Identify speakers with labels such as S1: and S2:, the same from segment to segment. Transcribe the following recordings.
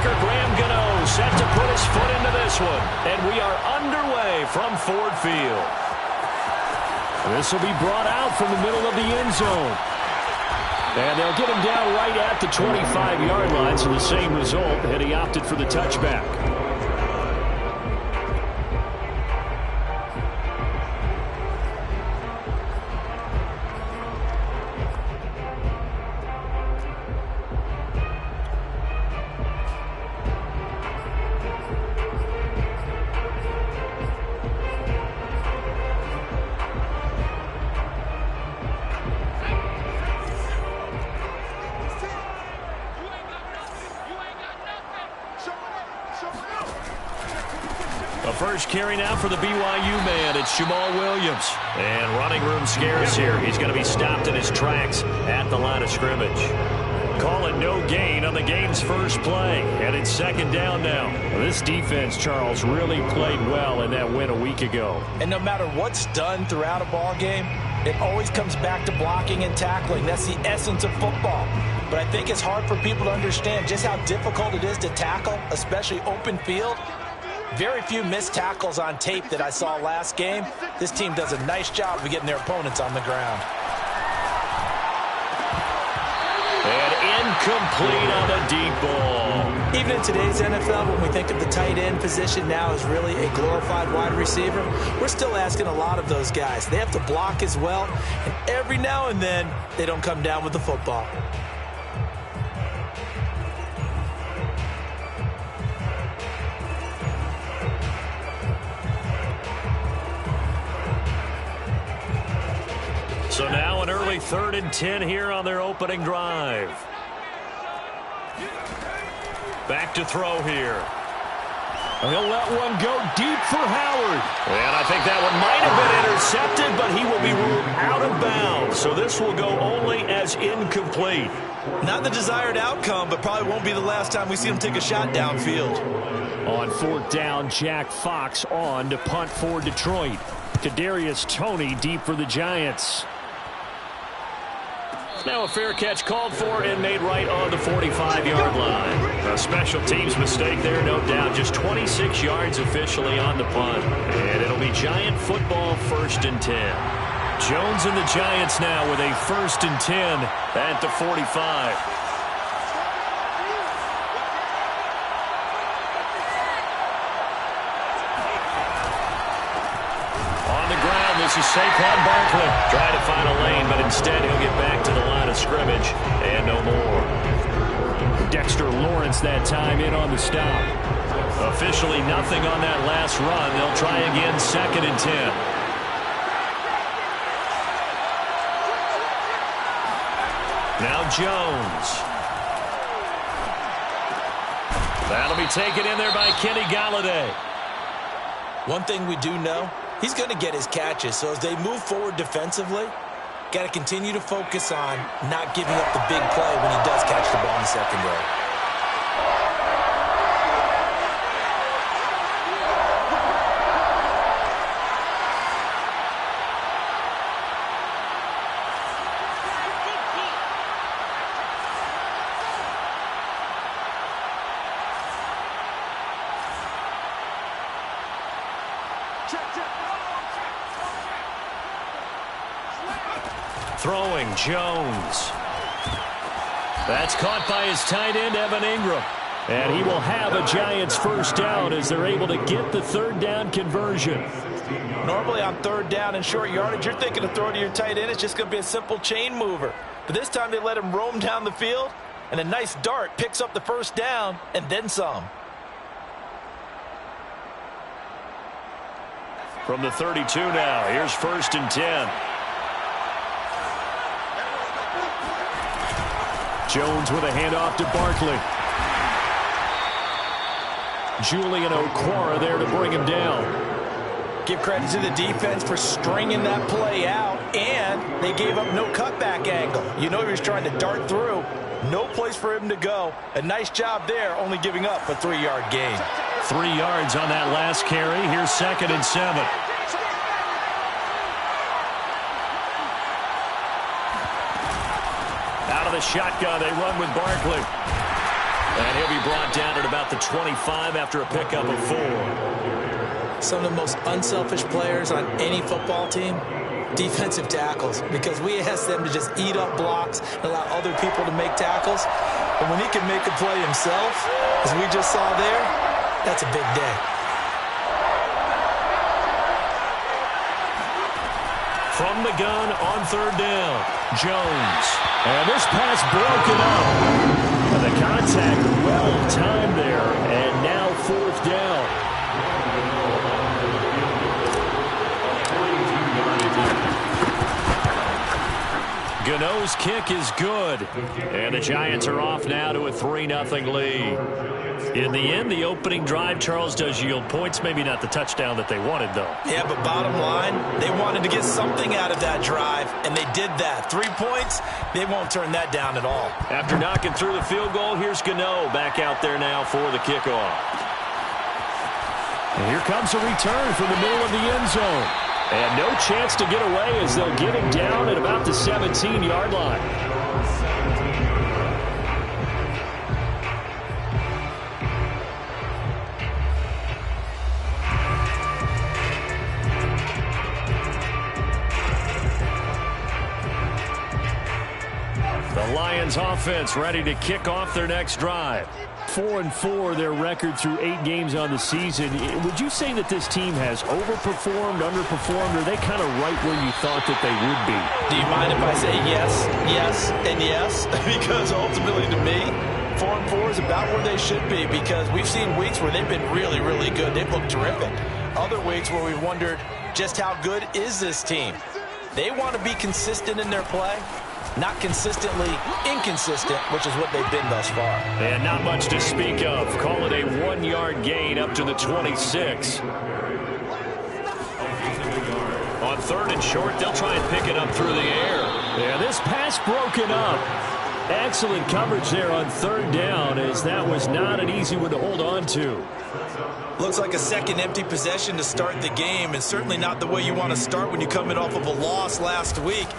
S1: Kicker Graham Gano set to put his foot into this one. And we are underway from Ford Field. This will be brought out from the middle of the end zone. And they'll get him down right at the 25-yard line, so the same result, and he opted for the touchback. First carry now for the BYU man. It's Jamal Williams. And running room scarce here. He's going to be stopped in his tracks at the line of scrimmage. Call it no gain on the game's first play. And it's second down now. This defense, Charles, really played well in that win a week ago.
S2: And no matter what's done throughout a ball game, it always comes back to blocking and tackling. That's the essence of football. But I think it's hard for people to understand just how difficult it is to tackle, especially open field. Very few missed tackles on tape that I saw last game. This team does a nice job of getting their opponents on the ground.
S1: And incomplete on the deep ball.
S2: Even in today's NFL, when we think of the tight end position now as really a glorified wide receiver, we're still asking a lot of those guys. They have to block as well, and every now and then, they don't come down with the football.
S1: So now an early 3rd and 10 here on their opening drive. Back to throw here. He'll let one go deep for Howard. And I think that one might have been intercepted, but he will be ruled out of bounds. So this will go only as incomplete.
S2: Not the desired outcome, but probably won't be the last time we see him take a shot downfield.
S1: On 4th down, Jack Fox on to punt for Detroit. Kadarius Toney deep for the Giants. Now a fair catch called for and made right on the 45-yard line. A special teams mistake there, no doubt. Just 26 yards officially on the punt. And it'll be Giant football 1st and 10. Jones and the Giants now with a 1st and 10 at the 45. This is Saquon Barkley trying to find a lane, but instead he'll get back to the line of scrimmage and no more. Dexter Lawrence that time in on the stop. Officially nothing on that last run. They'll try again 2nd and 10. Now Jones. That'll be taken in there by Kenny Golladay.
S2: One thing we do know, he's going to get his catches, so as they move forward defensively, got to continue to focus on not giving up the big play when he does catch the ball in the secondary.
S1: Throwing Jones. That's caught by his tight end, Evan Ingram. And he will have a Giants 1st down as they're able to get the 3rd down conversion.
S2: Normally on 3rd down and short yardage, you're thinking of throwing to your tight end. It's just going to be a simple chain mover. But this time they let him roam down the field, and a nice dart picks up the 1st down and then some.
S1: From the 32 now, here's 1st and 10. Jones with a handoff to Barkley. Julian Okwara there to bring him down.
S2: Give credit to the defense for stringing that play out, and they gave up no cutback angle. You know he was trying to dart through. No place for him to go. A nice job there, only giving up a 3-yard gain.
S1: 3 yards on that last carry. Here's 2nd and 7. Out of the shotgun, they run with Barkley. And he'll be brought down at about the 25 after a pickup of 4.
S2: Some of the most unselfish players on any football team, defensive tackles, because we ask them to just eat up blocks and allow other people to make tackles. And when he can make a play himself, as we just saw there, that's a big day.
S1: From the gun on 3rd down, Jones. And this pass broken up. And the contact well timed there, and now 4th down. Gano's kick is good. And the Giants are off now to a 3-0 lead. In the end, the opening drive, Charles, does yield points. Maybe not the touchdown that they wanted, though.
S2: Yeah, but bottom line, they wanted to get something out of that drive, and they did that. 3 points, they won't turn that down at all.
S1: After knocking through the field goal, here's Gano back out there now for the kickoff. And here comes a return from the middle of the end zone. And no chance to get away as they'll get him down at about the 17-yard line. The Lions offense ready to kick off their next drive. 4-4 their record through 8 games on the season. Would you say that this team has overperformed, underperformed, or are they kind of right where you thought that they would be?
S2: Do you mind if I say yes, yes, and yes? Because ultimately to me, 4-4 is about where they should be, because we've seen weeks where they've been really, really good. They've looked terrific. Other weeks where we've wondered just how good is this team. They want to be consistent in their play. Not consistently inconsistent, which is what they've been thus far.
S1: And not much to speak of. Call it a 1-yard gain up to the 26. On 3rd and short, they'll try and pick it up through the air. Yeah, this pass broken up. Excellent coverage there on 3rd down, as that was not an easy one to hold on to.
S2: Looks like a second empty possession to start the game, and certainly not the way you want to start when you're coming off of a loss last week.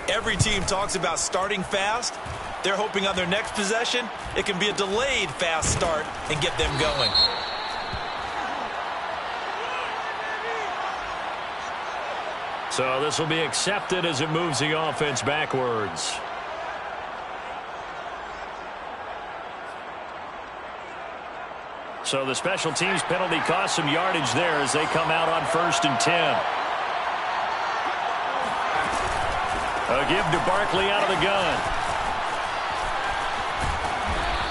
S2: Every team talks about starting fast. They're hoping on their next possession, it can be a delayed fast start and get them going.
S1: So this will be accepted as it moves the offense backwards. So the special teams penalty cost some yardage there as they come out on 1st and 10. A give to Barkley out of the gun.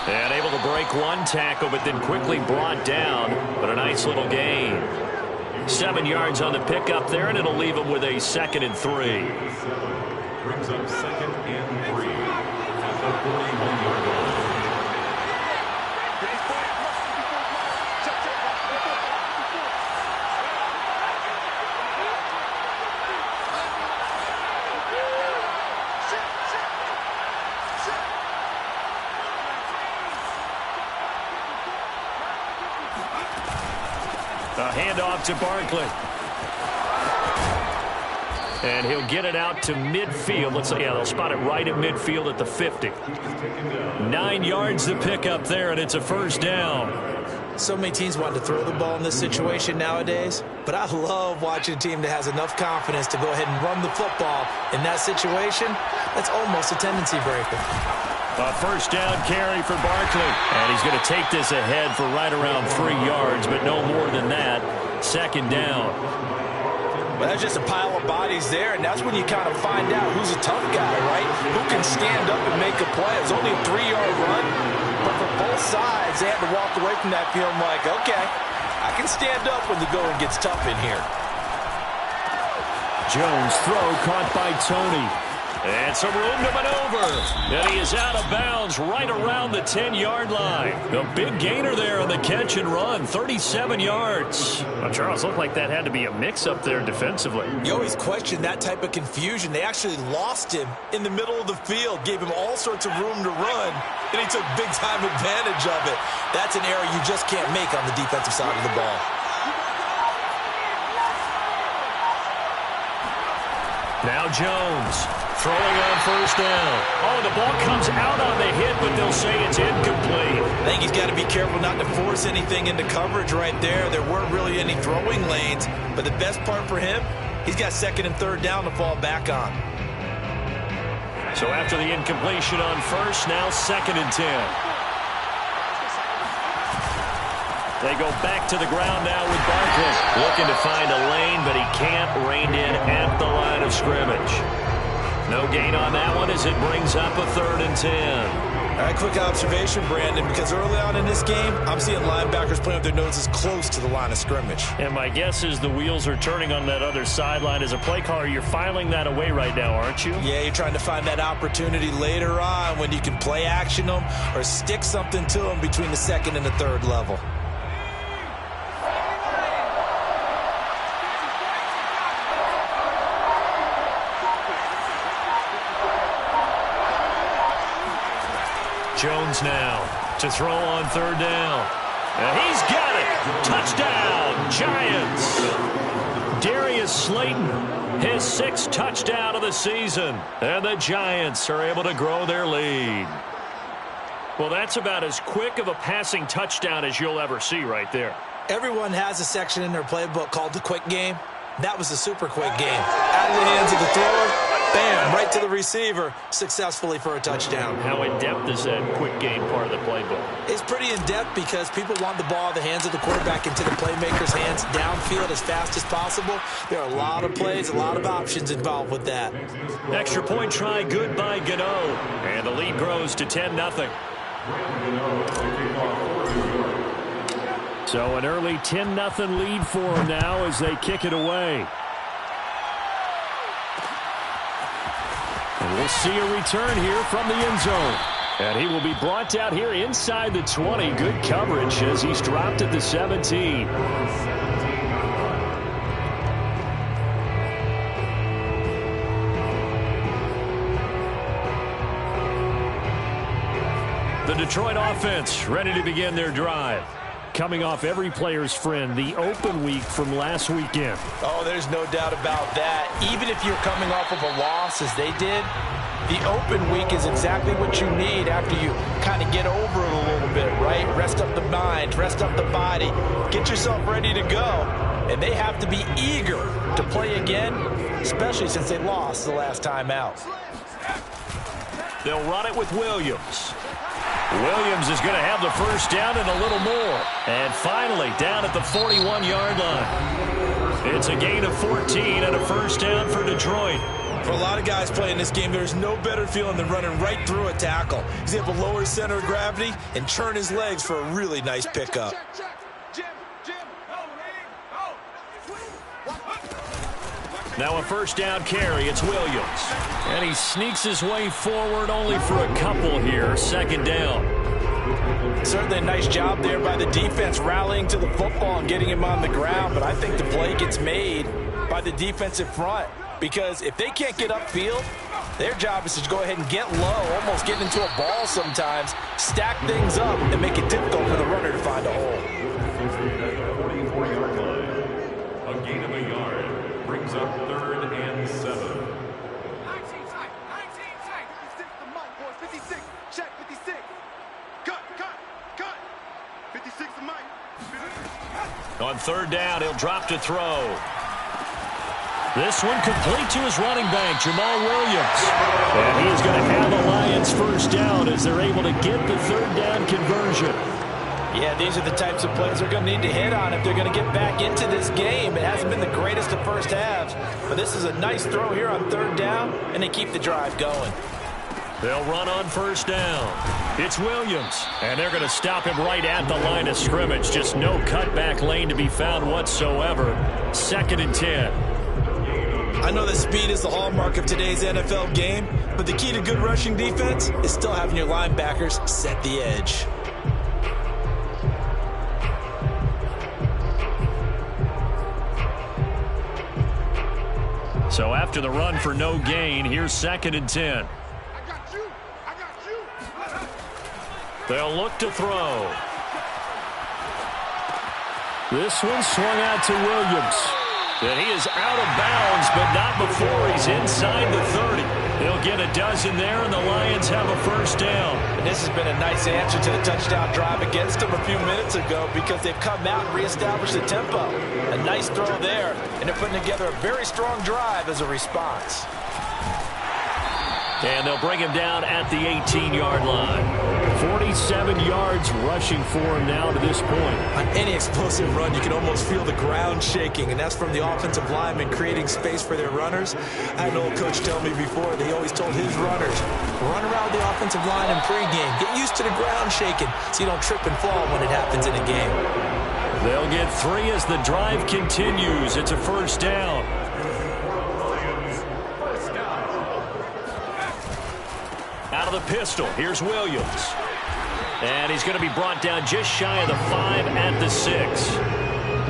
S1: And able to break one tackle, but then quickly brought down. But a nice little gain. 7 yards on the pickup there, and it'll leave him with a 2nd and 3.
S3: Brings up 2nd and 3 at the 41-yard line.
S1: A handoff to Barkley. And he'll get it out to midfield. Looks like, yeah, they'll spot it right at midfield at the 50. 9 yards to pick up there, and it's a 1st down.
S2: So many teams want to throw the ball in this situation nowadays, but I love watching a team that has enough confidence to go ahead and run the football. In that situation, that's almost a tendency breaker.
S1: A 1st down carry for Barkley. And he's going to take this ahead for right around 3 yards, but no more than that. 2nd down.
S2: Well, that's just a pile of bodies there, and that's when you kind of find out who's a tough guy, right? Who can stand up and make a play. It's only a 3-yard run, but for both sides, they had to walk away from that feeling like, okay, I can stand up when the going gets tough in here.
S1: Jones' throw caught by Tony. And some room to maneuver. And he is out of bounds right around the 10-yard line. The big gainer there on the catch and run, 37 yards. Well, Charles, looked like that had to be a mix-up there defensively.
S2: You always question that type of confusion. They actually lost him in the middle of the field, gave him all sorts of room to run, and he took big-time advantage of it. That's an error you just can't make on the defensive side of the ball.
S1: Now Jones throwing on first down. Oh, the ball comes out on the hit, but they'll say it's incomplete.
S2: I think he's got to be careful not to force anything into coverage right there. There weren't really any throwing lanes, but the best part for him, he's got second and third down to fall back on.
S1: So after the incompletion on first, now second and 10. They go back to the ground now with Barkley. Looking to find a lane, but he can't rein in at the line of scrimmage. No gain on that one as it brings up a third and 10.
S2: All right, quick observation, Brandon, because early on in this game, I'm seeing linebackers playing with their noses close to the line of scrimmage.
S1: And my guess is the wheels are turning on that other sideline. As a play caller, you're filing that away right now, aren't you?
S2: Yeah, you're trying to find that opportunity later on when you can play action them or stick something to them between the second and the third level.
S1: Jones now to throw on third down. And he's got it. Touchdown, Giants. Darius Slayton, his sixth touchdown of the season. And the Giants are able to grow their lead. Well, that's about as quick of a passing touchdown as you'll ever see right there.
S2: Everyone has a section in their playbook called the quick game. That was a super quick game. Out of the hands of the thrower. Bam, right to the receiver, successfully for a touchdown.
S1: How in-depth is that quick game part of the playbook?
S2: It's pretty in-depth because people want the ball in the hands of the quarterback into the playmaker's hands downfield as fast as possible. There are a lot of plays, a lot of options involved with that.
S1: Extra point try, good by Gano. And the lead grows to 10-0. So an early 10-0 lead for them now as they kick it away. And we'll see a return here from the end zone. And he will be brought down here inside the 20. Good coverage as he's dropped at the 17. The Detroit offense ready to begin their drive. Coming off every player's friend, the open week from last weekend.
S2: Oh, there's no doubt about that. Even if you're coming off of a loss as they did, the open week is exactly what you need after you kind of get over it a little bit, right? Rest up the mind, rest up the body, get yourself ready to go. And they have to be eager to play again, especially since they lost the last time out.
S1: They'll run it with Williams. Williams is going to have the first down and a little more. And finally, down at the 41-yard line. It's a gain of 14 and a first down for Detroit.
S2: For a lot of guys playing this game, there's no better feeling than running right through a tackle. He's able to lower his center of gravity and turn his legs for a really nice pickup.
S1: Now a first down carry. It's Williams. And he sneaks his way forward only for a couple here. Second down.
S2: Certainly a nice job there by the defense rallying to the football and getting him on the ground. But I think the play gets made by the defensive front. Because if they can't get upfield, their job is to go ahead and get low, almost get into a ball sometimes, stack things up, and make it difficult for the runner to find a hole.
S3: A gain of a yard brings up third and 7.
S4: 19 tight, 56 the mic, boys, 56, check, 56. Cut. 56 the mic.
S1: On third down, he'll drop to throw. This one complete to his running back, Jamal Williams. And he's going to have the Lions first down as they're able to get the third down conversion.
S2: Yeah, these are the types of plays they're going to need to hit on if they're going to get back into this game. It hasn't been the greatest of first halves, but this is a nice throw here on third down, and they keep the drive going.
S1: They'll run on first down. It's Williams, and they're going to stop him right at the line of scrimmage. Just no cutback lane to be found whatsoever. Second and 10.
S2: I know that speed is the hallmark of today's NFL game, but the key to good rushing defense is still having your linebackers set the edge.
S1: So after the run for no gain, here's second and 10.
S4: I got you.
S1: They'll look to throw. This one swung out to Williams. And he is out of bounds, but not before he's inside the 30. He'll get a dozen there, and the Lions have a first down.
S2: And this has been a nice answer to the touchdown drive against them a few minutes ago because they've come out and reestablished the tempo. A nice throw there, and they're putting together a very strong drive as a response.
S1: And they'll bring him down at the 18-yard line. 47 yards rushing for him now to this point.
S2: On any explosive run, you can almost feel the ground shaking, and that's from the offensive linemen creating space for their runners. I had an old coach tell me before, they always told his runners, run around the offensive line in pregame. Get used to the ground shaking so you don't trip and fall when it happens in a game.
S1: They'll get 3 as the drive continues. It's a first down. Out of the pistol, here's Williams. And he's going to be brought down just shy of the 5 at the 6.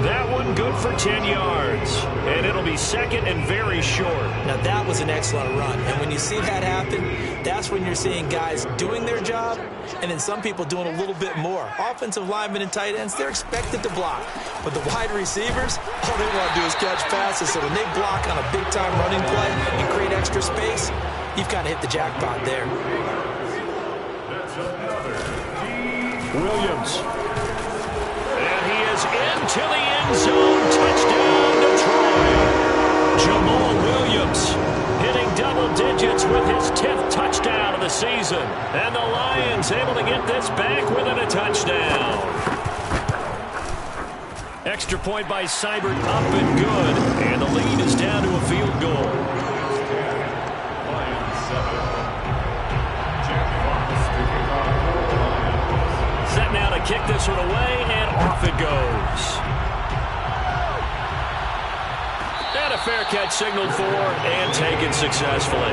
S1: That one good for 10 yards. And it'll be second and very short.
S2: Now that was an excellent run. And when you see that happen, that's when you're seeing guys doing their job and then some people doing a little bit more. Offensive linemen and tight ends, they're expected to block. But the wide receivers, all they want to do is catch passes. So when they block on a big-time running play and create extra space, you've kind of hit the jackpot there.
S1: Williams. And he is into the end zone. Touchdown, Detroit. Jamal Williams hitting double digits with his 10th touchdown of the season. And the Lions able to get this back within a touchdown. Extra point by Seibert up and good. And the lead is down to a field goal. Set now to kick this one away, and off it goes. And a fair catch signaled for and taken successfully.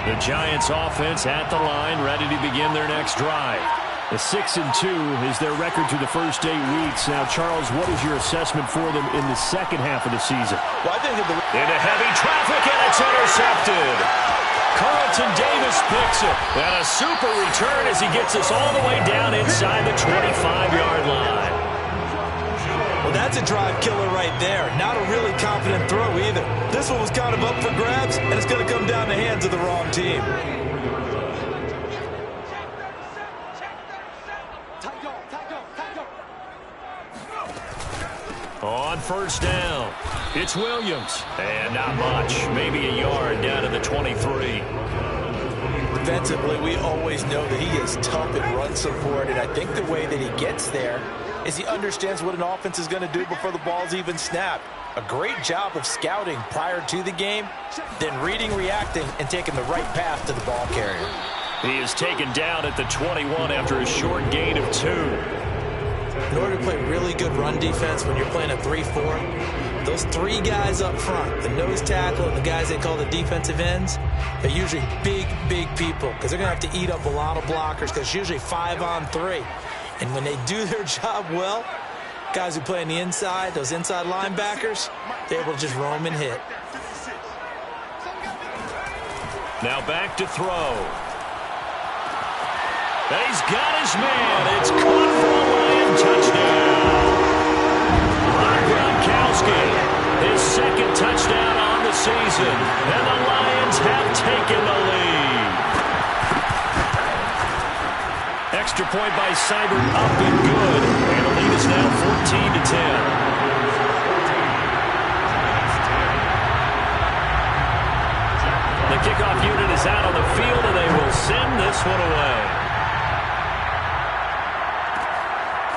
S1: The Giants offense at the line, ready to begin their next drive. The 6-2 is their record through the first 8 weeks. Now, Charles, what is your assessment for them in the second half of the season?
S2: Well, I think
S1: into heavy traffic, and it's intercepted. Carlton Davis picks it. And a super return as he gets us all the way down inside the 25-yard line.
S2: Well, that's a drive killer right there. Not a really confident throw either. This one was kind of up for grabs, and it's going to come down the hands of the wrong team.
S1: On first down, it's Williams. And not much, maybe a yard down to the 23.
S2: Defensively, we always know that he is tough in run support, and I think the way that he gets there is he understands what an offense is going to do before the ball's even snapped. A great job of scouting prior to the game, then reading, reacting, and taking the right path to the ball carrier.
S1: He is taken down at the 21 after a short gain of 2.
S2: In order to play really good run defense when you're playing a 3-4, those 3 guys up front, the nose tackle and the guys they call the defensive ends, they're usually big, big people because they're going to have to eat up a lot of blockers because it's usually 5-on-3. And when they do their job well, guys who play on the inside, those inside linebackers, they're able to just roam and hit.
S1: Now back to throw. And he's got his man. It's caught for a Lion touchdown. Rob Gronkowski, his second touchdown on the season. And the Lions have taken the lead. Extra point by Seibert up and good. And the lead is now 14-10. The kickoff unit is out on the field, and they will send this one away.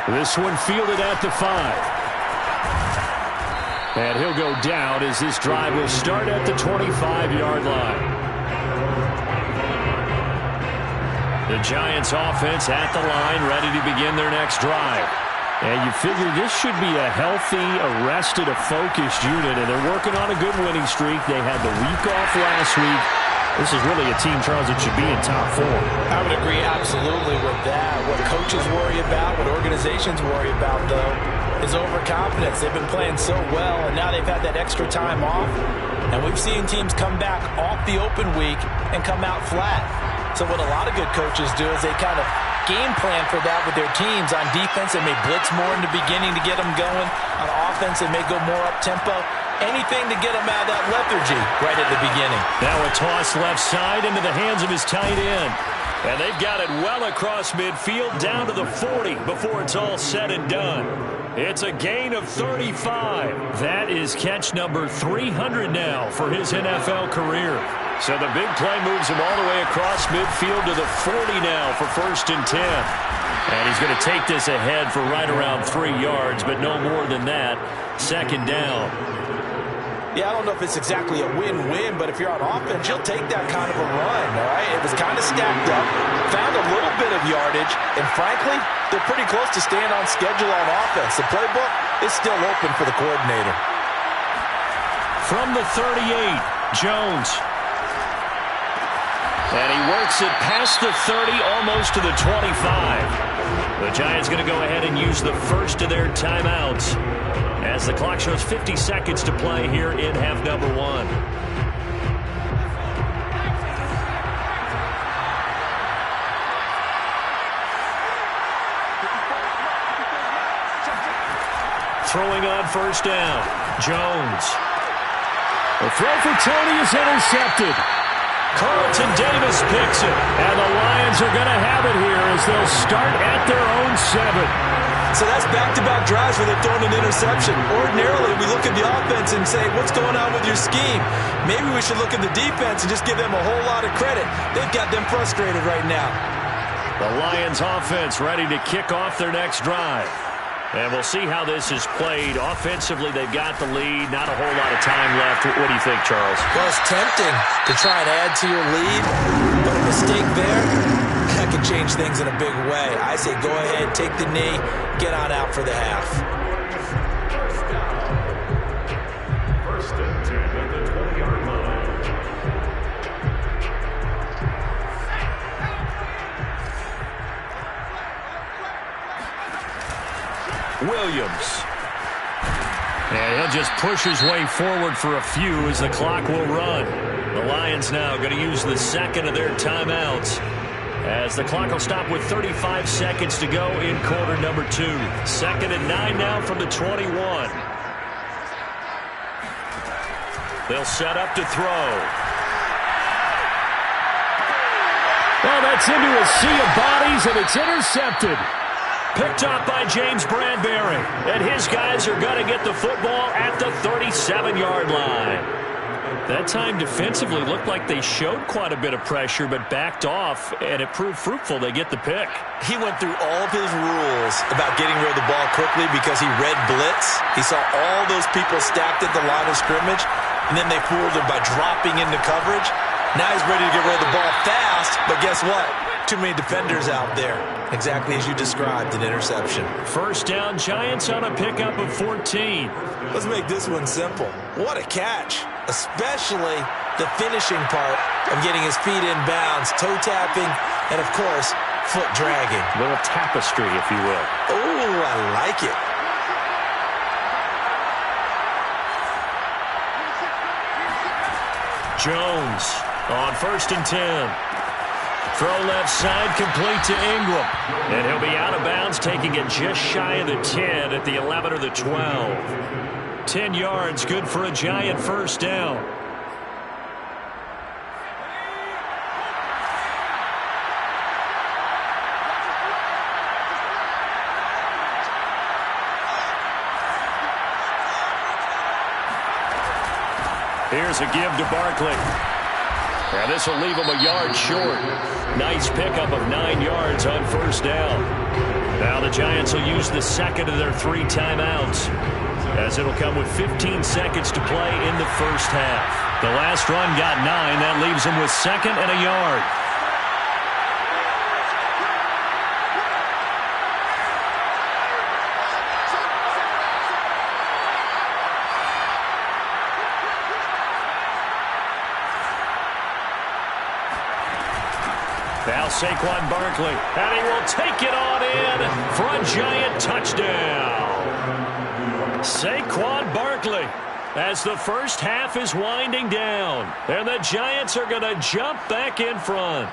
S1: This one fielded at the 5. And he'll go down as this drive will start at the 25-yard line. The Giants offense at the line, ready to begin their next drive. And you figure this should be a healthy, arrested, a focused unit, and they're working on a good winning streak. They had the week off last week. This is really a team, Charles, that should be in top 4.
S2: I would agree absolutely with that. What coaches worry about, what organizations worry about, though, is overconfidence. They've been playing so well, and now they've had that extra time off. And we've seen teams come back off the open week and come out flat. So what a lot of good coaches do is they kind of game plan for that with their teams. On defense, they may blitz more in the beginning to get them going. On offense, they may go more up-tempo. Anything to get them out of that lethargy right at the beginning.
S1: Now a toss left side into the hands of his tight end. And they've got it well across midfield down to the 40 before it's all said and done. It's a gain of 35. That is catch number 300 now for his NFL career. So the big play moves him all the way across midfield to the 40 now for 1st and 10. And he's going to take this ahead for right around 3 yards, but no more than that. 2nd down.
S2: Yeah, I don't know if it's exactly a win-win, but if you're on offense, you'll take that kind of a run, all right? It was kind of stacked up, found a little bit of yardage, and frankly, they're pretty close to staying on schedule on offense. The playbook is still open for the coordinator.
S1: From the 38, Jones. And he works it past the 30, almost to the 25. The Giants going to go ahead and use the first of their timeouts as the clock shows 50 seconds to play here in half number 1. Throwing on 1st down, Jones. The throw for Tony is intercepted. Carlton Davis picks it, and the Lions are going to have it here as they'll start at their own 7.
S2: So that's back-to-back drives where they're throwing an interception. Ordinarily, we look at the offense and say, what's going on with your scheme? Maybe we should look at the defense and just give them a whole lot of credit. They've got them frustrated right now.
S1: The Lions offense ready to kick off their next drive. And we'll see how this is played. Offensively, they've got the lead. Not a whole lot of time left. What do you think, Charles?
S2: Well, it's tempting to try and add to your lead, but a mistake there, that could change things in a big way. I say go ahead, take the knee, get on out for the half.
S3: 1st and 10 at the 20-yard line.
S1: Williams. And he'll just push his way forward for a few as the clock will run. The Lions now going to use the 2nd of their timeouts as the clock will stop with 35 seconds to go in quarter number 2. 2nd and 9 now from the 21. They'll set up to throw. Well, that's into a sea of bodies, and it's intercepted. Picked up by James Bradbury. And his guys are going to get the football at the 37-yard line. That time defensively looked like they showed quite a bit of pressure but backed off, and it proved fruitful. They get the pick.
S2: He went through all of his rules about getting rid of the ball quickly because he read blitz. He saw all those people stacked at the line of scrimmage, and then they fooled him by dropping into coverage. Now he's ready to get rid of the ball fast, but guess what? Too many defenders out there. Exactly as you described, an interception.
S1: 1st down, Giants on a pickup of 14.
S2: Let's make this one simple. What a catch, especially the finishing part of getting his feet in bounds, toe tapping, and of course, foot dragging.
S1: A little tapestry, if you will.
S2: Oh, I like it.
S1: Jones on 1st and 10. Throw left side, complete to Ingram. And he'll be out of bounds, taking it just shy of the 10 at the 11 or the 12. 10 yards, good for a Giant 1st down. Here's a give to Barkley. And this will leave him a yard short. Nice pickup of 9 yards on 1st down. Now the Giants will use the 2nd of their 3 timeouts, as it'll come with 15 seconds to play in the 1st half. The last run got 9. That leaves them with 2nd and a yard. Now Saquon Barkley, and he will take it on in for a Giant touchdown. Saquon Barkley, as the first half is winding down, and the Giants are going to jump back in front.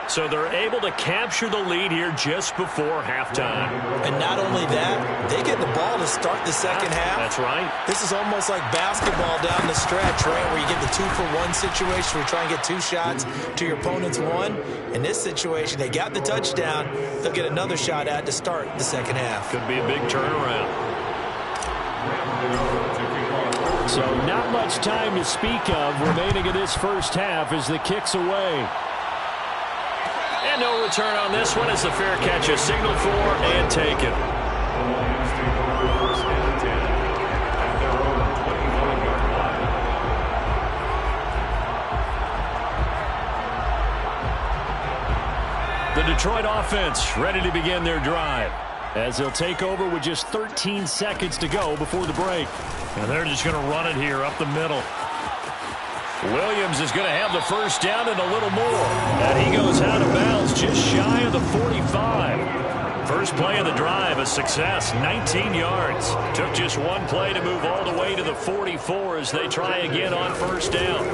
S1: So they're able to capture the lead here just before halftime.
S2: And not only that, they get the ball to start the second half.
S1: That's right.
S2: This is almost like basketball down the stretch, right, where you get the 2-for-1 situation where you try and get 2 shots to your opponent's 1. In this situation, they got the touchdown. They'll get another shot at to start the second half.
S1: Could be a big turnaround.
S5: So not much time to speak of remaining in this first half as the kick's away.
S1: And no return on this one as the fair catch is signaled for and taken. The Detroit offense ready to begin their drive,
S5: as they'll take over with just 13 seconds to go before the break.
S1: And they're just going to run it here up the middle. Williams is going to have the first down and a little more. And he goes out of bounds just shy of the 45. First play of the drive, a success, 19 yards. Took just one play to move all the way to the 44 as they try again on first down.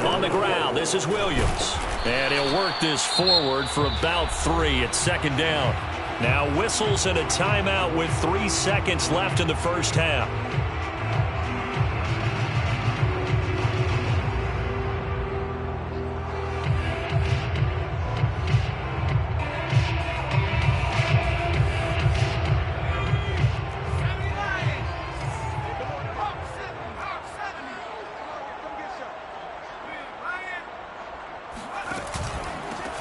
S1: On the ground, this is Williams. And he'll work this forward for about 3 at second down. Now whistles and a timeout with 3 seconds left in the first half.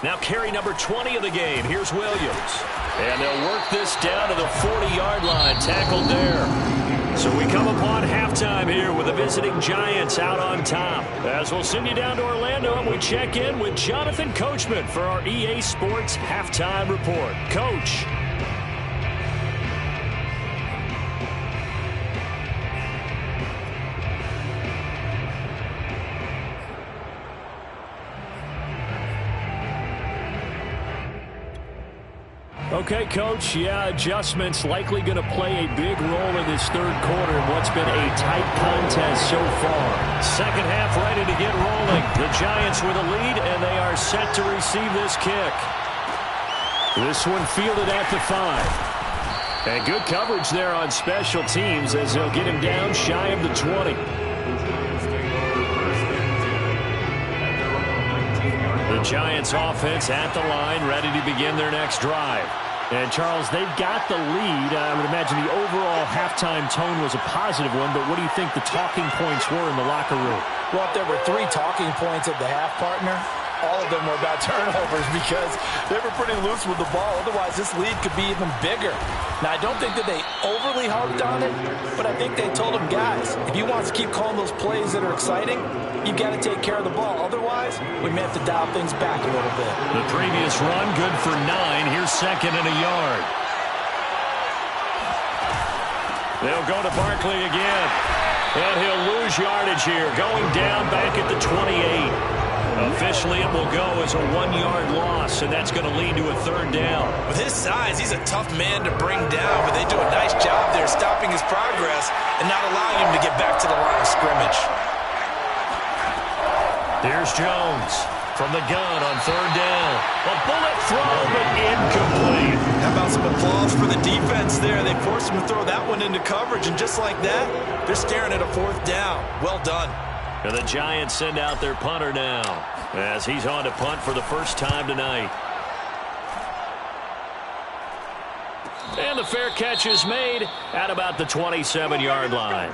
S1: Now carry number 20 of the game. Here's Williams. And they'll work this down to the 40-yard line. Tackled there. So we come upon halftime here with the visiting Giants out on top. As we'll send you down to Orlando and we check in with Jonathan Coachman for our EA Sports Halftime Report. Coach.
S5: Okay, Coach, adjustments likely going to play a big role in this third quarter in what's been a tight contest so far.
S1: Second half ready to get rolling. The Giants with a lead, and they are set to receive this kick.
S5: This one fielded at the 5. And good coverage there on special teams as they'll get him down shy of the 20.
S1: The Giants offense at the line, ready to begin their next drive.
S5: And, Charles, they've got the lead. I would imagine the overall halftime tone was a positive one, but what do you think the talking points were in the locker room?
S2: Well, if there were 3 talking points at the half, partner, all of them were about turnovers because they were pretty loose with the ball. Otherwise, this lead could be even bigger. Now, I don't think that they overly harped on it, but I think they told them, guys, if you want to keep calling those plays that are exciting, you've got to take care of the ball. Otherwise, we may have to dial things back a little bit.
S1: The previous run, good for 9. Here's second and a yard. They'll go to Barkley again. And he'll lose yardage here, going down back at the 28. Officially, it will go as a 1-yard loss, and that's going to lead to a third down.
S2: With his size, he's a tough man to bring down, but they do a nice job there stopping his progress and not allowing him to get back to the line of scrimmage.
S1: There's Jones from the gun on third down. A bullet throw, but incomplete.
S2: How about some applause for the defense there? They forced him to throw that one into coverage, and just like that, they're staring at a 4th down. Well done.
S1: And the Giants send out their punter now as he's on to punt for the first time tonight. And the fair catch is made at about the 27-yard line.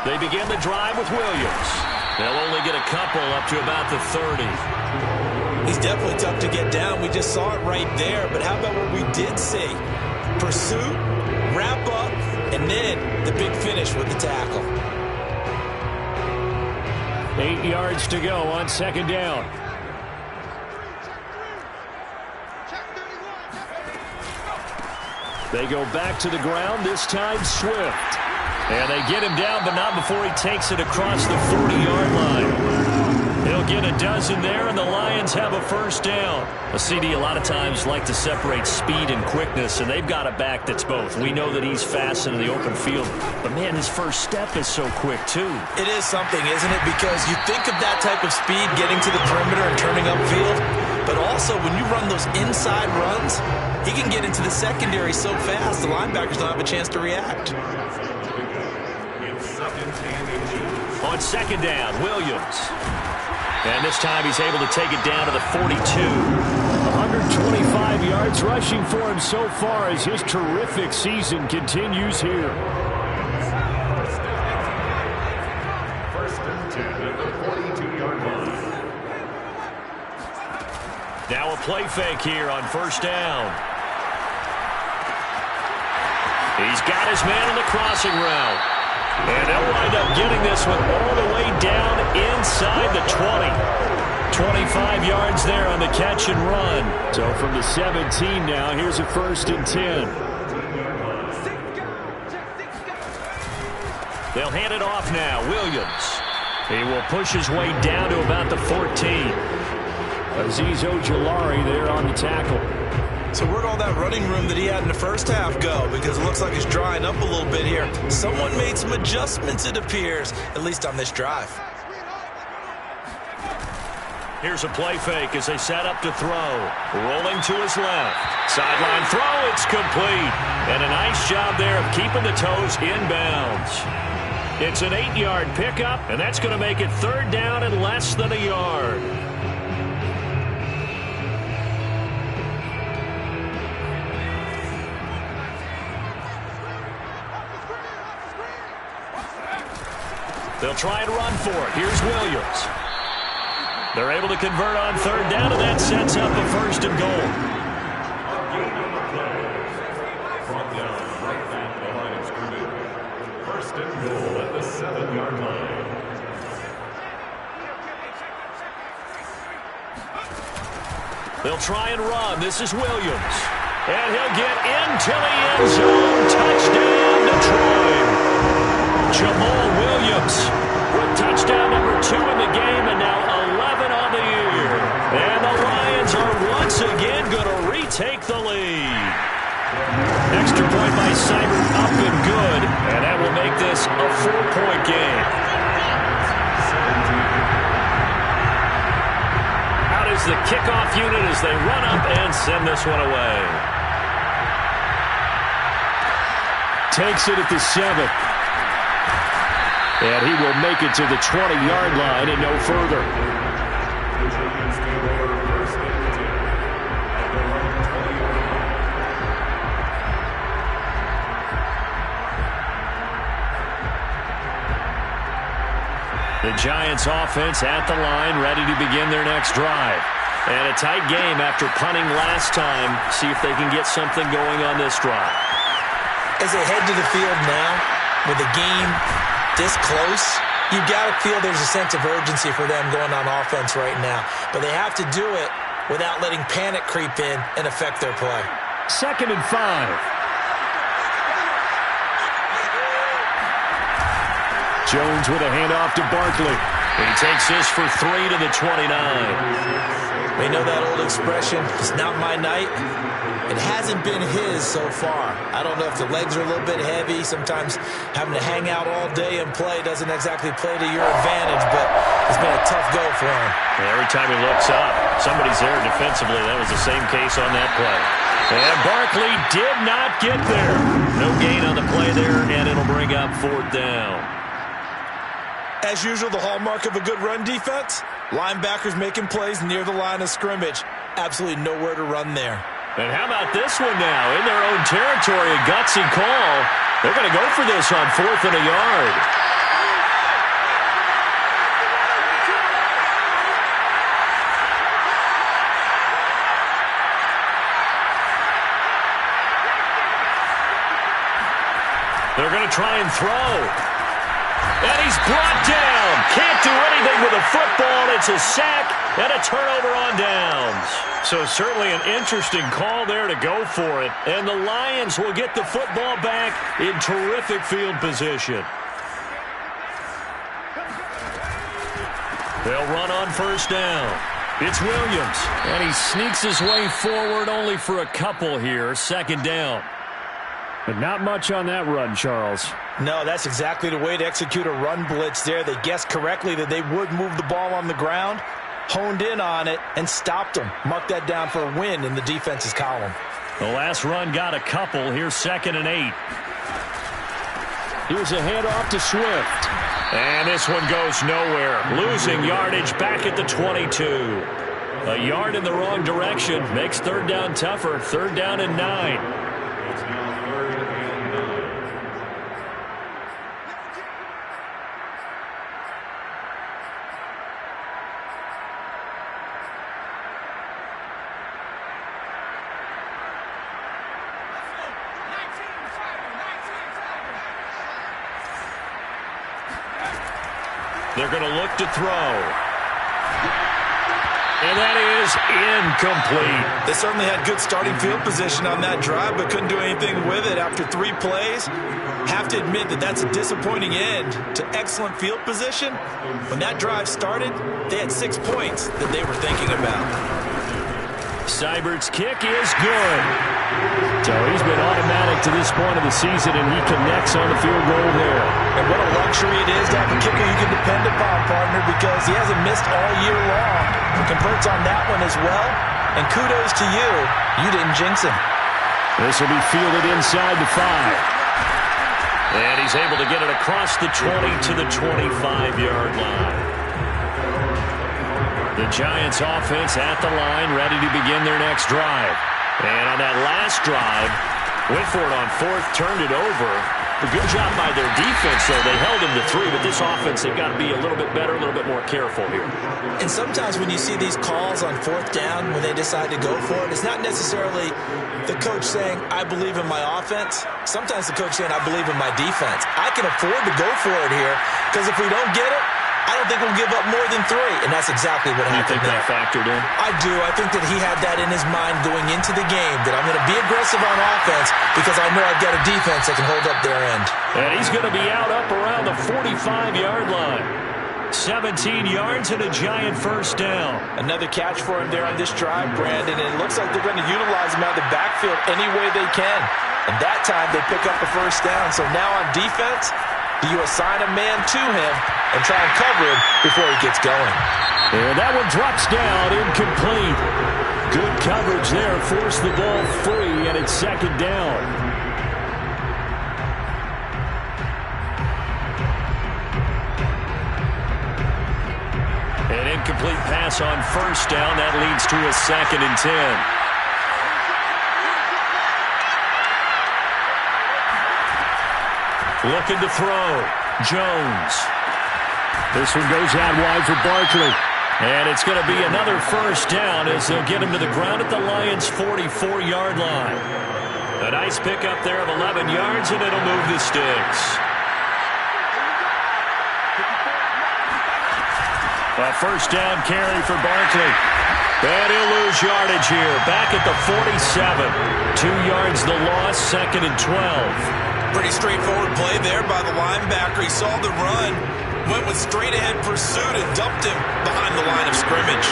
S1: They begin the drive with Williams. They'll only get a couple up to about the 30.
S2: He's definitely tough to get down. We just saw it right there. But how about what we did see? Pursuit, wrap up, and then the big finish with the tackle.
S5: 8 yards to go on second down. They go back to the ground, this time Swift. And they get him down, but not before he takes it across the 40-yard line. He'll get a dozen there, and the Lions have a first down. A CD a lot of times like to separate speed and quickness, and they've got a back that's both. We know that he's fast in the open field, but, man, his first step is so quick, too.
S2: It is something, isn't it? Because you think of that type of speed getting to the perimeter and turning upfield, but also when you run those inside runs, he can get into the secondary so fast the linebackers don't have a chance to react.
S1: On second down, Williams. And this time he's able to take it down to the 42.
S5: 125 yards rushing for him so far as his terrific season continues here.
S3: First and 10 at the 42-yard line.
S1: Now a play fake here on first down. He's got his man on the crossing route. And they'll wind up getting this one all the way down inside the 20. 25 yards there on the catch and run.
S5: So from the 17 now, here's a first and 10.
S1: They'll hand it off now. Williams. He will push his way down to about the 14.
S5: Azeez Ojulari there on the tackle.
S2: So where'd all that running room that he had in the first half go? Because it looks like it's drying up a little bit here. Someone made some adjustments, it appears, at least on this drive.
S1: Here's a play fake as they set up to throw. Rolling to his left. Sideline throw, it's complete. And a nice job there of keeping the toes inbounds. It's an 8-yard pickup, and that's going to make it third down and less than a yard. They'll try and run for it. Here's Williams. They're able to convert on third down, and that sets up a first and goal.
S3: Brought down right at the line of scrimmage. First and goal at the 7-yard line.
S1: They'll try and run. This is Williams. And he'll get into the end zone. Touchdown, Detroit. Jamal Williams with touchdown number 2 in the game and now 11 on the year. And the Lions are once again going to retake the lead. Extra point by Seibert up and good. And that will make this a 4-point game. Out is the kickoff unit as they run up and send this one away.
S5: Takes it at the 7. And he will make it to the 20-yard line and no further.
S1: The Giants offense at the line, ready to begin their next drive. And a tight game after punting last time. See if they can get something going on this drive.
S2: As they head to the field now, with the game this close, you've got to feel there's a sense of urgency for them going on offense right now. But they have to do it without letting panic creep in and affect their play.
S5: 2nd and 5. Jones with a handoff to Barkley.
S1: He takes this for 3 to the 29.
S2: We know that old expression, it's not my night. It hasn't been his so far. I don't know if the legs are a little bit heavy. Sometimes having to hang out all day and play doesn't exactly play to your advantage, but it's been a tough go for him.
S1: And every time he looks up, somebody's there defensively. That was the same case on that play. And Barkley did not get there. No gain on the play there, and it'll bring up 4th down.
S2: As usual, the hallmark of a good run defense, linebackers making plays near the line of scrimmage. Absolutely nowhere to run there.
S1: And how about this one now? In their own territory, a gutsy call. They're going to go for this on 4th and a yard. They're going to try and throw. And he's brought down. Can't do anything with
S5: It's a sack and a turnover on downs. So certainly an interesting call there to go for it. And the Lions will get the football back in terrific field position. They'll run on first down. It's Williams, and he sneaks his way forward only for a couple here. Second down. But not much on that run, Charles.
S2: No, that's exactly the way to execute a run blitz there. They guessed correctly that they would move the ball on the ground, honed in on it, and stopped them. Mark that down for a win in the defense's column.
S5: The last run got a couple. Here's 2nd and 8. Here's a handoff to Swift. And this one goes nowhere. Losing yardage back at the 22. A yard in the wrong direction makes third down tougher. 3rd down and 9.
S3: It's now 3rd and 9.
S5: They're going to look to throw. And that is incomplete.
S2: They certainly had good starting field position on that drive, but couldn't do anything with it after 3 plays. Have to admit that that's a disappointing end to excellent field position. When that drive started, they had 6 points that they were thinking about.
S5: Seibert's kick is good. So he's been automatic to this point of the season, and he connects on the field goal there.
S2: And what a luxury it is to have a kicker you can depend upon, partner, because he hasn't missed all year long. He converts on that one as well. And kudos to you. You didn't jinx him.
S5: This will be fielded inside the 5. And he's able to get it across the 20 to the 25-yard line. The Giants offense at the line, ready to begin their next drive. And on that last drive, went for it on 4th, turned it over. A good job by their defense, though. They held them to 3, but this offense, they've got to be a little bit better, a little bit more careful here.
S2: And sometimes when you see these calls on 4th down, when they decide to go for it, it's not necessarily the coach saying, I believe in my offense. Sometimes the coach saying, I believe in my defense. I can afford to go for it here, because if we don't get it, I don't think we'll give up more than 3, and that's exactly what happened.
S5: You think that factored in?
S2: I do. I think that he had that in his mind going into the game, that I'm going to be aggressive on offense because I know I've got a defense that can hold up their end.
S5: And he's going to be out up around the 45-yard line. 17 yards and a Giant first down.
S2: Another catch for him there on this drive, Brandon, and it looks like they're going to utilize him out of the backfield any way they can. And that time they pick up the first down. So now on defense, do you assign a man to him and try and cover him before he gets going?
S5: And that one drops down, incomplete. Good coverage there, forced the ball free, and it's 2nd down. An incomplete pass on first down, that leads to a 2nd and 10. Looking to throw. Jones. This one goes out wide for Barkley. And it's going to be another first down as they'll get him to the ground at the Lions' 44-yard line. A nice pickup there of 11 yards, and it'll move the sticks. A first down carry for Barkley. And he'll lose yardage here. Back at the 47. 2 yards the loss, 2nd and 12.
S2: Pretty straightforward play there by the linebacker. He saw the run, went with straight-ahead pursuit, and dumped him behind the line of scrimmage.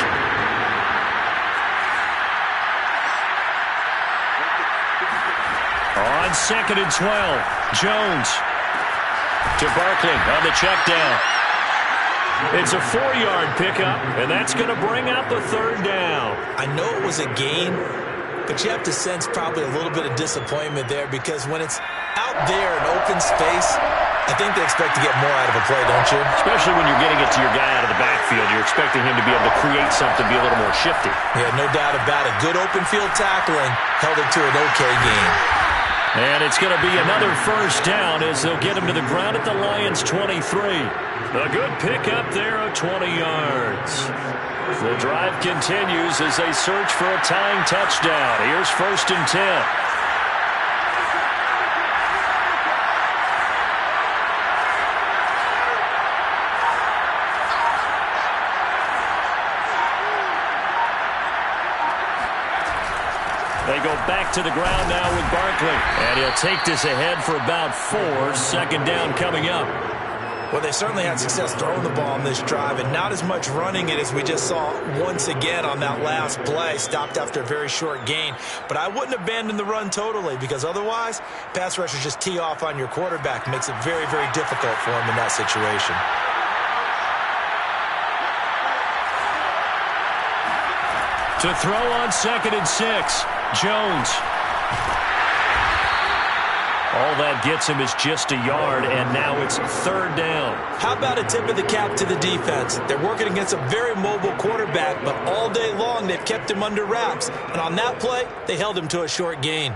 S5: On 2nd and 12, Jones to Barkley on the check down. It's a 4-yard pickup, and that's going to bring up a 3rd down.
S2: I know it was a gain, but you have to sense probably a little bit of disappointment there, because when it's out there in open space, I think they expect to get more out of a play, don't you?
S5: Especially when you're getting it to your guy out of the backfield. You're expecting him to be able to create something, be a little more shifty.
S2: Yeah, no doubt about it. Good open field tackling held it to an okay game.
S5: And it's going to be another first down as they'll get him to the ground at the Lions' 23. A good pickup there of 20 yards. The drive continues as they search for a tying touchdown. Here's 1st and 10. They go back to the ground now with Barkley. And he'll take this ahead for about 4. Second down coming up.
S2: Well, they certainly had success throwing the ball on this drive, and not as much running it as we just saw once again on that last play. Stopped after a very short gain. But I wouldn't abandon the run totally, because otherwise, pass rushers just tee off on your quarterback. Makes it very, very difficult for him in that situation.
S5: To throw on 2nd and 6, Jones. All that gets him is just a yard, and now it's 3rd down.
S2: How about a tip of the cap to the defense? They're working against a very mobile quarterback, but all day long they've kept him under wraps. And on that play, they held him to a short gain.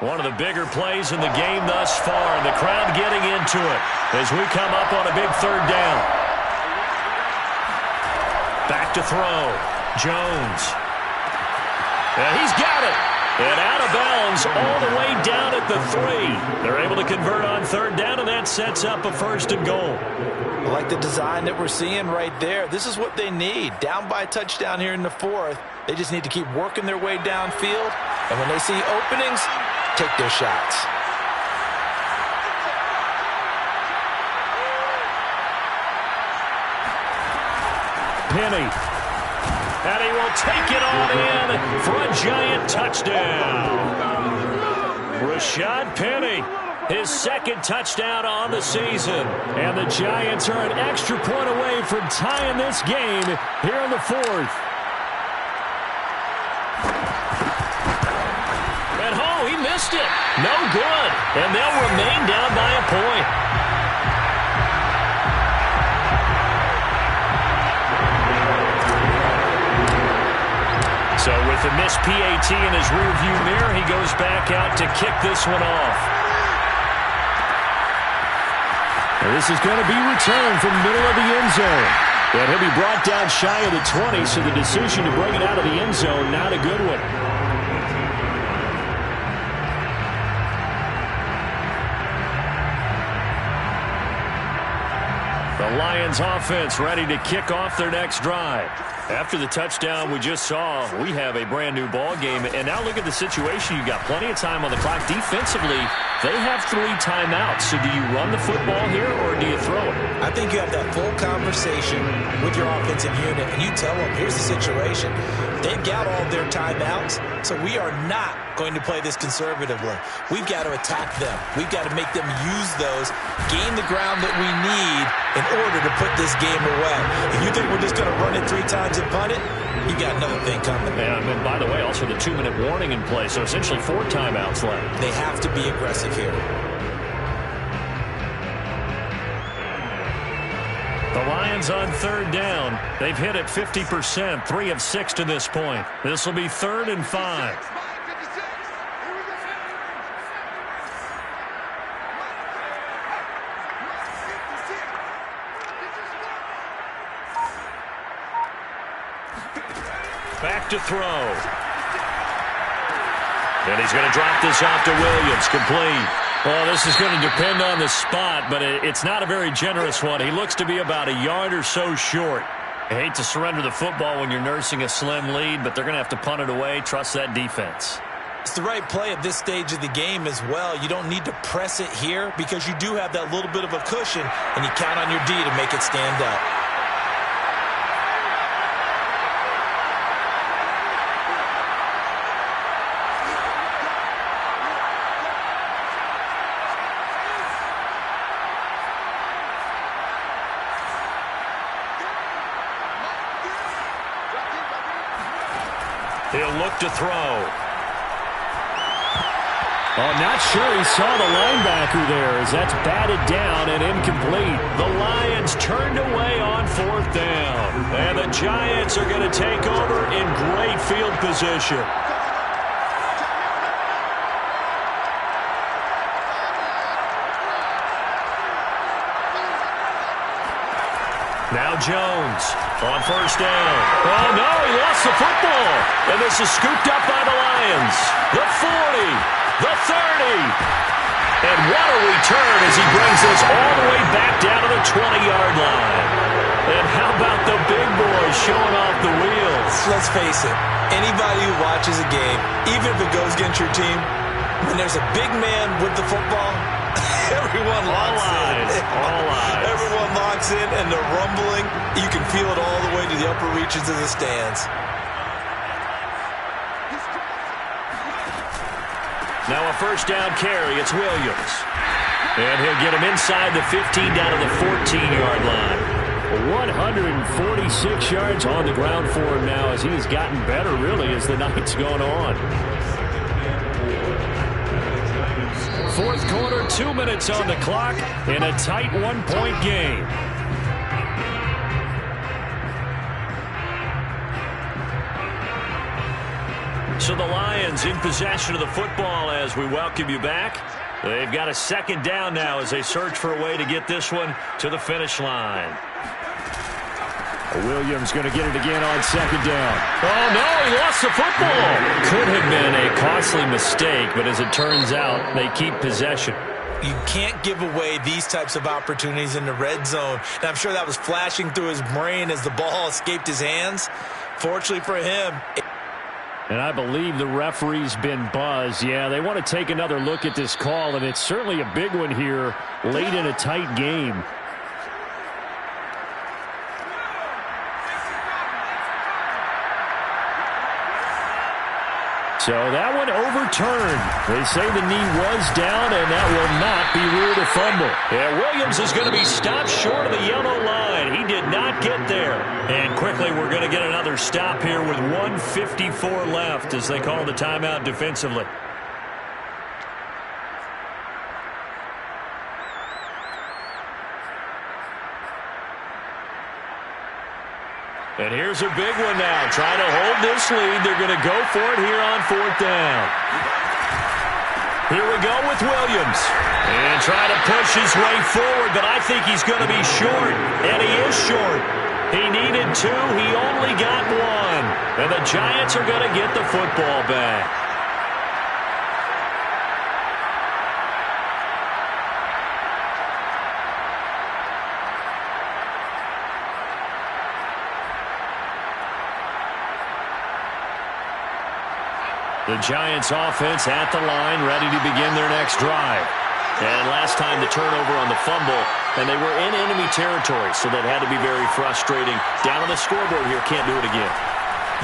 S5: One of the bigger plays in the game thus far, and the crowd getting into it as we come up on a big 3rd down. Back to throw. Jones. And he's got it. And out of bounds all the way down at the 3. They're able to convert on 3rd down, and that sets up a 1st and goal.
S2: I like the design that we're seeing right there. This is what they need. Down by a touchdown here in the 4th. They just need to keep working their way downfield. And when they see openings, take their shots.
S5: Penny. And he will take it on in for a giant touchdown. Rashad Penny, his 2nd touchdown on the season. And the Giants are an extra point away from tying this game here in the 4th. And oh, he missed it. No good. And they'll remain down by a point. So with the missed PAT in his rearview mirror, he goes back out to kick this one off. And this is going to be returned from the middle of the end zone. And he'll be brought down shy of the 20, so the decision to bring it out of the end zone, not a good one. The Lions offense ready to kick off their next drive. After the touchdown we just saw, we have a brand new ball game. And now look at the situation. You've got plenty of time on the clock. Defensively, they have 3 timeouts. So do you run the football here or do you throw it?
S2: I think you have that full conversation with your offensive unit, and you tell them, here's the situation. They've got all their timeouts, so we are not going to play this conservatively. We've got to attack them. We've got to make them use those, gain the ground that we need in order to put this game away. If you think we're just going to run it 3 times and punt it, you got another thing coming.
S5: And by the way, also the 2-minute warning in play, so essentially 4 timeouts left.
S2: They have to be aggressive here.
S5: The Lions on 3rd down. They've hit it 50%, 3 of 6 to this point. This will be 3rd and 5. Back to throw. And he's going to drop this off to Williams, complete. Well, this is going to depend on the spot, but it's not a very generous one. He looks to be about a yard or so short. I hate to surrender the football when you're nursing a slim lead, but they're going to have to punt it away. Trust that defense.
S2: It's the right play at this stage of the game as well. You don't need to press it here because you do have that little bit of a cushion, and you count on your D to make it stand up.
S5: He'll look to throw. Oh, not sure he saw the linebacker there as that's batted down and incomplete. The Lions turned away on 4th down. And the Giants are going to take over in great field position. Now Jones on 1st down. Oh, no, he lost the football. And this is scooped up by the Lions. The 40, the 30. And what a return as he brings this all the way back down to the 20-yard line. And how about the big boys showing off the wheels?
S2: Let's face it, anybody who watches a game, even if it goes against your team, when there's a big man with the football, everyone locks in.
S5: All eyes.
S2: Everyone locks in, and the rumbling, you can feel it all the way to the upper reaches of the stands.
S5: Now a first down carry. It's Williams. And he'll get him inside the 15 down to the 14-yard line. 146 yards on the ground for him now as he's gotten better, really, as the night's gone on. Fourth quarter, 2 minutes on the clock in a tight one-point game. So the Lions in possession of the football as we welcome you back. They've got a second down now as they search for a way to get this one to the finish line. Williams going to get it again on second down. Oh, no, he lost the football. Could have been a costly mistake, but as it turns out, they keep possession.
S2: You can't give away these types of opportunities in the red zone. And I'm sure that was flashing through his brain as the ball escaped his hands. Fortunately for him.
S5: And I believe the referee's been buzzed. Yeah, they want to take another look at this call, and it's certainly a big one here late in a tight game. So that one overturned. They say the knee was down, and that will not be ruled a fumble. Yeah, Williams is going to be stopped short of the yellow line. He did not get there. And quickly, we're going to get another stop here with 1:54 left as they call the timeout defensively. And here's a big one now. Trying to hold this lead. They're going to go for it here on fourth down. Here we go with Williams. And trying to push his way forward, but I think he's going to be short. And he is short. He needed two. He only got one. And the Giants are going to get the football back. The Giants offense at the line, ready to begin their next drive. And last time the turnover on the fumble, and they were in enemy territory, so that had to be very frustrating. Down on the scoreboard here, can't do it again.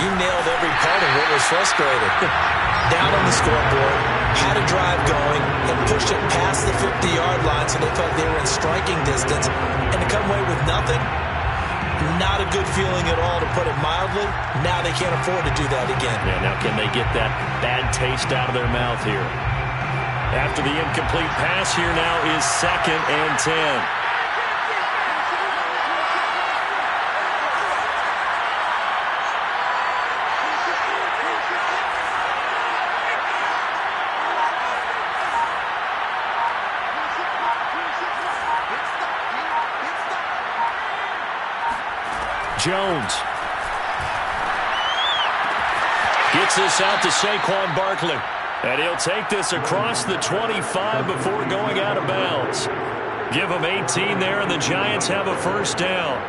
S2: You nailed every part of what was frustrating. Down on the scoreboard, had a drive going, and pushed it past the 50-yard line so they felt they were in striking distance, and to come away with nothing, not a good feeling at all, to put it mildly. Now they can't afford to do that again.
S5: Yeah, now can they get that bad taste out of their mouth here? After the incomplete pass, here now is 2nd and 10. Jones gets this out to Saquon Barkley. And he'll take this across the 25 before going out of bounds. Give him 18 there, and the Giants have a first down.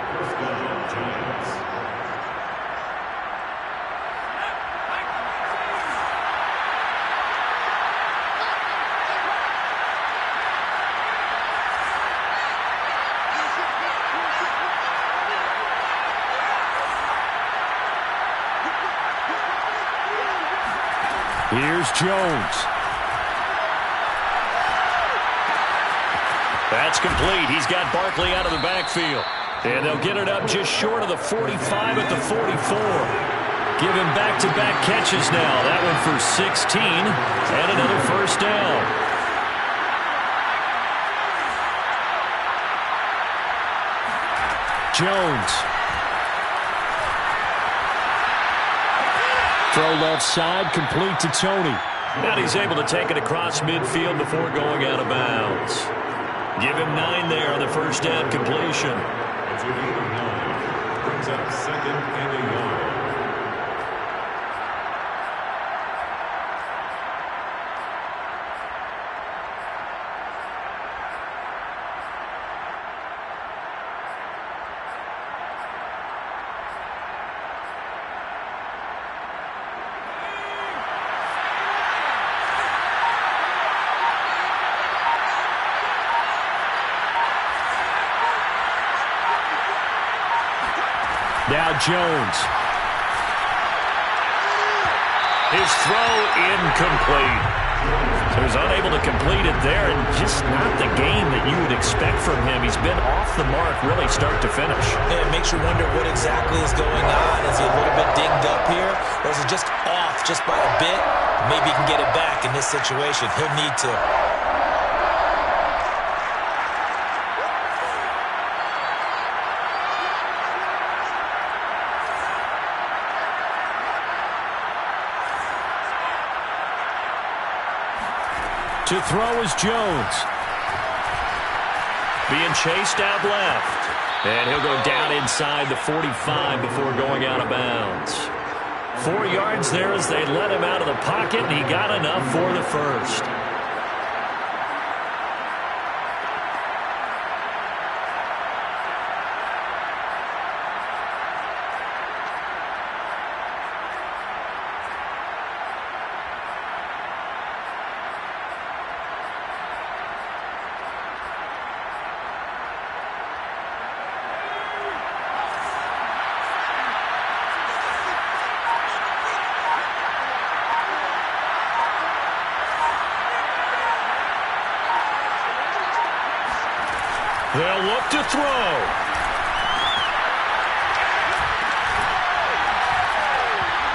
S5: Here's Jones. That's complete. He's got Barkley out of the backfield. And they'll get it up just short of the 45 at the 44. Give him back-to-back catches now. That one for 16 and another first down. Jones. Throw left side, complete to Tony. And he's able to take it across midfield before going out of bounds. Give him 9 there on the first down completion.
S3: Brings up 2nd and a yard.
S5: Now Jones. His throw incomplete. So he's unable to complete it there, and just not the game that you would expect from him. He's been off the mark really start to finish.
S2: Yeah, it makes you wonder what exactly is going on. Is he a little bit dinged up here, or is it just off just by a bit? Maybe he can get it back in this situation. He'll need to.
S5: To throw is Jones. Being chased out left. And he'll go down inside the 45 before going out of bounds. 4 yards there as they let him out of the pocket, and he got enough for the first. They'll look to throw.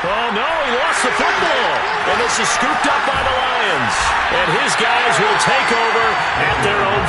S5: Oh, no, he lost the football. And this is scooped up by the Lions. And his guys will take over at their own